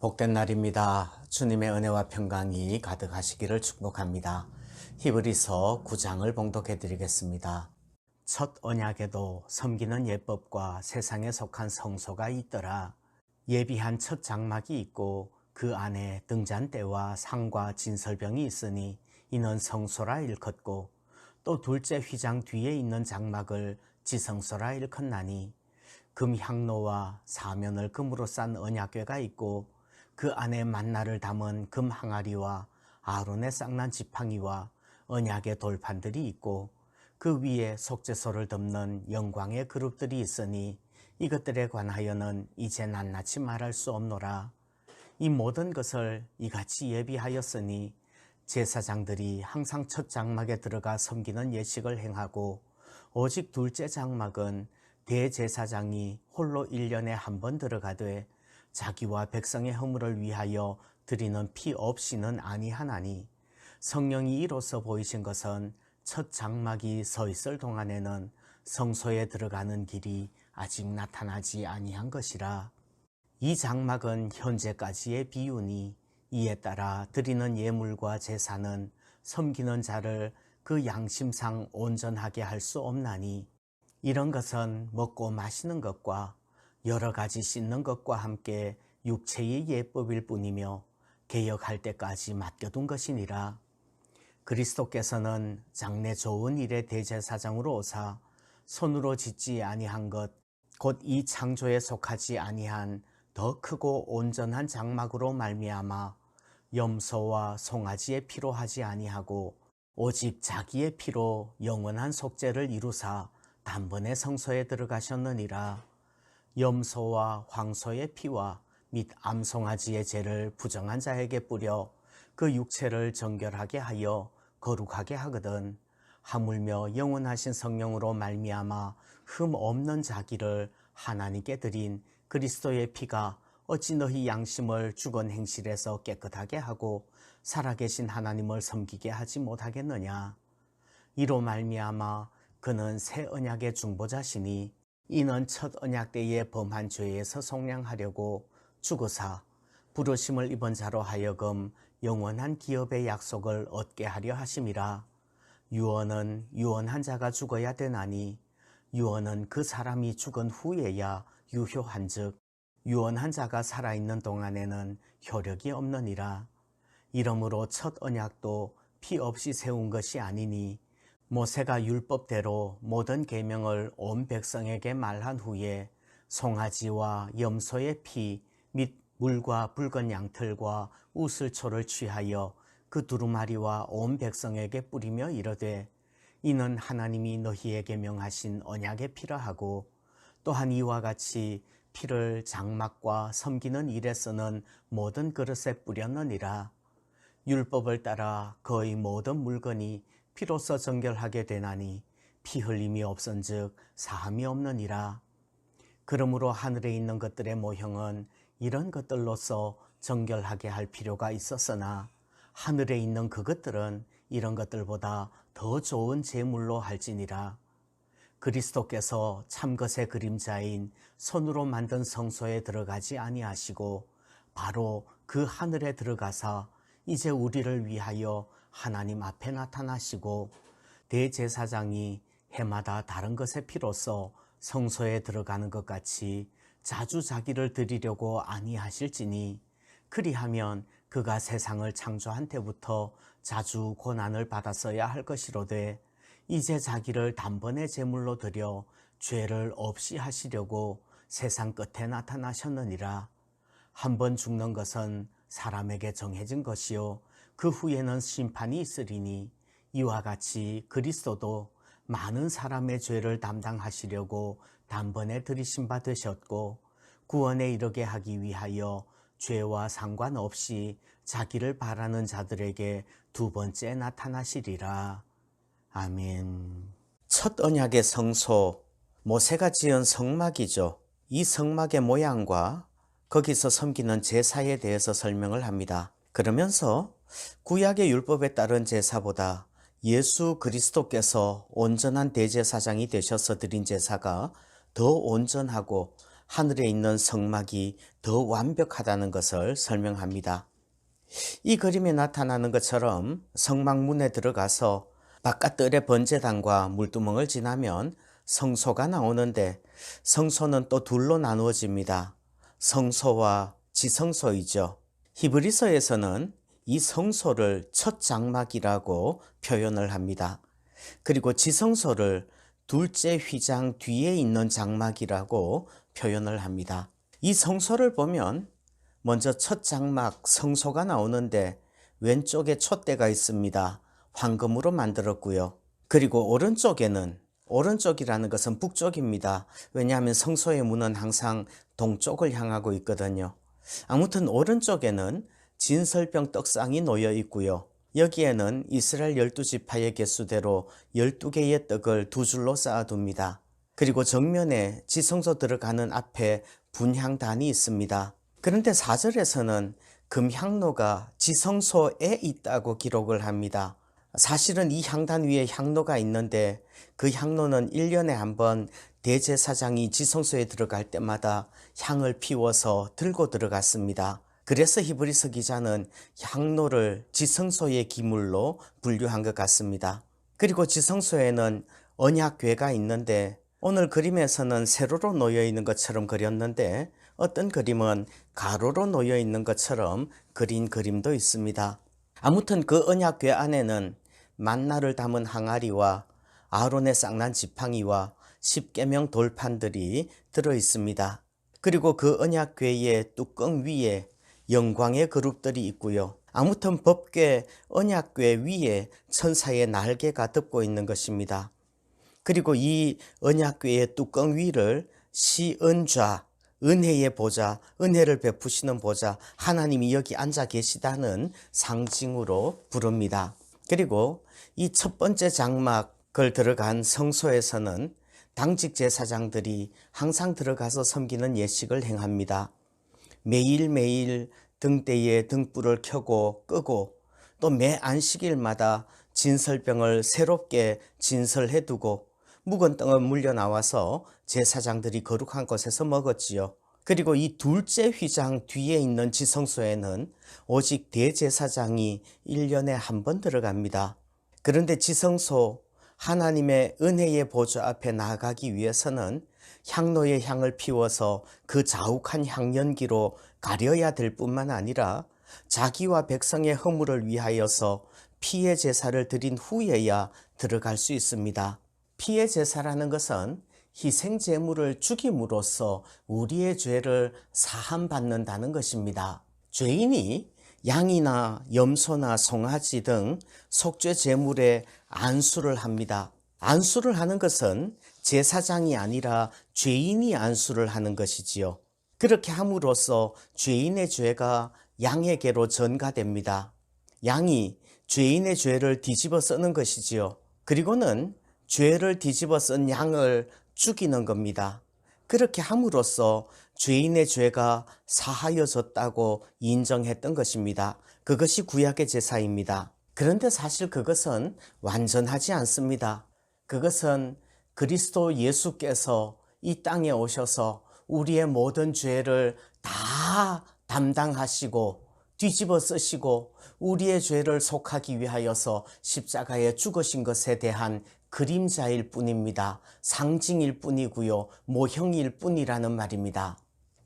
복된 날입니다. 주님의 은혜와 평강이 가득하시기를 축복합니다. 히브리서 9장을 봉독해 드리겠습니다. 첫 언약에도 섬기는 예법과 세상에 속한 성소가 있더라. 예비한 첫 장막이 있고 그 안에 등잔대와 상과 진설병이 있으니 이는 성소라 일컫고, 또 둘째 휘장 뒤에 있는 장막을 지성소라 일컫나니, 금 향로와 사면을 금으로 싼 언약궤가 있고 그 안에 만나를 담은 금 항아리와 아론의 쌍난 지팡이와 언약의 돌판들이 있고 그 위에 속죄소를 덮는 영광의 그룹들이 있으니 이것들에 관하여는 이제 낱낱이 말할 수 없노라. 이 모든 것을 이같이 예비하였으니 제사장들이 항상 첫 장막에 들어가 섬기는 예식을 행하고, 오직 둘째 장막은 대제사장이 홀로 1년에 한 번 들어가되 자기와 백성의 허물을 위하여 드리는 피 없이는 아니하나니, 성령이 이로써 보이신 것은 첫 장막이 서 있을 동안에는 성소에 들어가는 길이 아직 나타나지 아니한 것이라. 이 장막은 현재까지의 비유니, 이에 따라 드리는 예물과 제사는 섬기는 자를 그 양심상 온전하게 할 수 없나니, 이런 것은 먹고 마시는 것과 여러 가지 씻는 것과 함께 육체의 예법일 뿐이며 개혁할 때까지 맡겨둔 것이니라. 그리스도께서는 장래 좋은 일의 대제사장으로 오사 손으로 짓지 아니한 것, 곧 이 창조에 속하지 아니한 더 크고 온전한 장막으로 말미암아 염소와 송아지의 피로 하지 아니하고 오직 자기의 피로 영원한 속죄를 이루사 단번에 성소에 들어가셨느니라. 염소와 황소의 피와 및 암송아지의 죄를 부정한 자에게 뿌려 그 육체를 정결하게 하여 거룩하게 하거든, 하물며 영원하신 성령으로 말미암아 흠 없는 자기를 하나님께 드린 그리스도의 피가 어찌 너희 양심을 죽은 행실에서 깨끗하게 하고 살아계신 하나님을 섬기게 하지 못하겠느냐. 이로 말미암아 그는 새 언약의 중보자시니, 이는 첫 언약 때에 범한 죄에서 속량하려고 죽으사 부르심을 입은 자로 하여금 영원한 기업의 약속을 얻게 하려 하심이라. 유언은 유언한 자가 죽어야 되나니, 유언은 그 사람이 죽은 후에야 유효한즉 유언한 자가 살아있는 동안에는 효력이 없느니라. 이러므로 첫 언약도 피 없이 세운 것이 아니니, 모세가 율법대로 모든 계명을 온 백성에게 말한 후에 송아지와 염소의 피 및 물과 붉은 양털과 우슬초를 취하여 그 두루마리와 온 백성에게 뿌리며 이르되, 이는 하나님이 너희에게 명하신 언약의 피라 하고, 또한 이와 같이 피를 장막과 섬기는 일에 쓰는 모든 그릇에 뿌렸느니라. 율법을 따라 거의 모든 물건이 피로써 정결하게 되나니 피 흘림이 없은즉 사함이 없느니라. 그러므로 하늘에 있는 것들의 모형은 이런 것들로서 정결하게 할 필요가 있었으나, 하늘에 있는 그것들은 이런 것들보다 더 좋은 제물로 할지니라. 그리스도께서 참것의 그림자인 손으로 만든 성소에 들어가지 아니하시고 바로 그 하늘에 들어가사 이제 우리를 위하여 하나님 앞에 나타나시고, 대제사장이 해마다 다른 것의 피로써 성소에 들어가는 것 같이 자주 자기를 드리려고 아니하실지니, 그리하면 그가 세상을 창조한 때부터 자주 고난을 받았어야 할 것이로되, 이제 자기를 단번에 제물로 드려 죄를 없이 하시려고 세상 끝에 나타나셨느니라. 한 번 죽는 것은 사람에게 정해진 것이요 그 후에는 심판이 있으리니, 이와 같이 그리스도도 많은 사람의 죄를 담당하시려고 단번에 들이신 바 되셨고, 구원에 이르게 하기 위하여 죄와 상관없이 자기를 바라는 자들에게 두 번째 나타나시리라. 아멘. 첫 언약의 성소, 모세가 지은 성막이죠. 이 성막의 모양과 거기서 섬기는 제사에 대해서 설명을 합니다. 그러면서 구약의 율법에 따른 제사보다 예수 그리스도께서 온전한 대제사장이 되셔서 드린 제사가 더 온전하고 하늘에 있는 성막이 더 완벽하다는 것을 설명합니다. 이 그림에 나타나는 것처럼 성막 문에 들어가서 바깥뜰의 번제단과 물두멍을 지나면 성소가 나오는데 성소는 또 둘로 나누어집니다. 성소와 지성소이죠. 히브리서에서는 이 성소를 첫 장막이라고 표현을 합니다. 그리고 지성소를 둘째 휘장 뒤에 있는 장막이라고 표현을 합니다. 이 성소를 보면 먼저 첫 장막 성소가 나오는데 왼쪽에 촛대가 있습니다. 황금으로 만들었고요. 그리고 오른쪽이라는 것은 북쪽입니다. 왜냐하면 성소의 문은 항상 동쪽을 향하고 있거든요. 아무튼 오른쪽에는 진설병 떡상이 놓여 있고요. 여기에는 이스라엘 12지파의 개수대로 12개의 떡을 두 줄로 쌓아둡니다. 그리고 정면에 지성소 들어가는 앞에 분향단이 있습니다. 그런데 4절에서는 금향로가 지성소에 있다고 기록을 합니다. 사실은 이 향단 위에 향로가 있는데 그 향로는 1년에 한 번 대제사장이 지성소에 들어갈 때마다 향을 피워서 들고 들어갔습니다. 그래서 히브리서 기자는 향로를 지성소의 기물로 분류한 것 같습니다. 그리고 지성소에는 언약궤가 있는데 오늘 그림에서는 세로로 놓여 있는 것처럼 그렸는데 어떤 그림은 가로로 놓여 있는 것처럼 그린 그림도 있습니다. 아무튼 그 언약궤 안에는 만나를 담은 항아리와 아론의 쌍난 지팡이와 십계명 돌판들이 들어 있습니다. 그리고 그 언약궤의 뚜껑 위에 영광의 그룹들이 있고요. 아무튼 법궤 언약궤 위에 천사의 날개가 덮고 있는 것입니다. 그리고 이 언약궤의 뚜껑 위를 시은좌, 은혜의 보좌, 은혜를 베푸시는 보좌, 하나님이 여기 앉아 계시다는 상징으로 부릅니다. 그리고 이 첫 번째 장막을 들어간 성소에서는 당직 제사장들이 항상 들어가서 섬기는 예식을 행합니다. 매일매일 등대에 등불을 켜고 끄고 또 매 안식일마다 진설병을 새롭게 진설해두고 묵은 떡은 물려 나와서 제사장들이 거룩한 곳에서 먹었지요. 그리고 이 둘째 휘장 뒤에 있는 지성소에는 오직 대제사장이 1년에 한 번 들어갑니다. 그런데 지성소 하나님의 은혜의 보좌 앞에 나아가기 위해서는 향로의 향을 피워서 그 자욱한 향연기로 가려야 될 뿐만 아니라 자기와 백성의 허물을 위하여서 피의 제사를 드린 후에야 들어갈 수 있습니다. 피의 제사라는 것은 희생 제물을 죽임으로써 우리의 죄를 사함받는다는 것입니다. 죄인이 양이나 염소나 송아지 등 속죄 제물에 안수를 합니다. 안수를 하는 것은 제사장이 아니라 죄인이 안수를 하는 것이지요. 그렇게 함으로써 죄인의 죄가 양에게로 전가됩니다. 양이 죄인의 죄를 뒤집어 쓰는 것이지요. 그리고는 죄를 뒤집어 쓴 양을 죽이는 겁니다. 그렇게 함으로써 죄인의 죄가 사하여졌다고 인정했던 것입니다. 그것이 구약의 제사입니다. 그런데 사실 그것은 완전하지 않습니다. 그것은 그리스도 예수께서 이 땅에 오셔서 우리의 모든 죄를 다 담당하시고 뒤집어 쓰시고 우리의 죄를 속하기 위하여서 십자가에 죽으신 것에 대한 그림자일 뿐입니다. 상징일 뿐이고요. 모형일 뿐이라는 말입니다.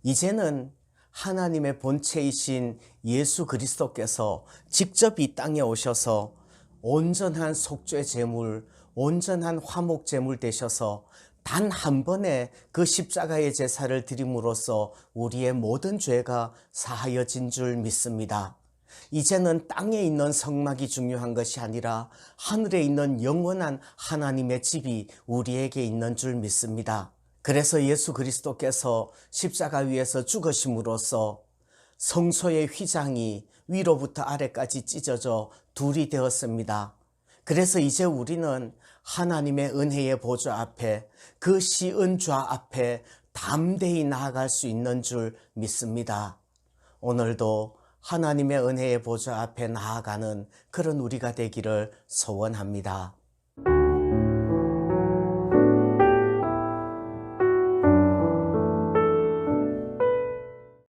이제는 하나님의 본체이신 예수 그리스도께서 직접 이 땅에 오셔서 온전한 속죄 제물, 온전한 화목 제물 되셔서 단 한 번에 그 십자가의 제사를 드림으로써 우리의 모든 죄가 사하여진 줄 믿습니다. 이제는 땅에 있는 성막이 중요한 것이 아니라 하늘에 있는 영원한 하나님의 집이 우리에게 있는 줄 믿습니다. 그래서 예수 그리스도께서 십자가 위에서 죽으심으로써 성소의 휘장이 위로부터 아래까지 찢어져 둘이 되었습니다. 그래서 이제 우리는 하나님의 은혜의 보좌 앞에 그 시은좌 앞에 담대히 나아갈 수 있는 줄 믿습니다. 오늘도 하나님의 은혜의 보좌 앞에 나아가는 그런 우리가 되기를 소원합니다.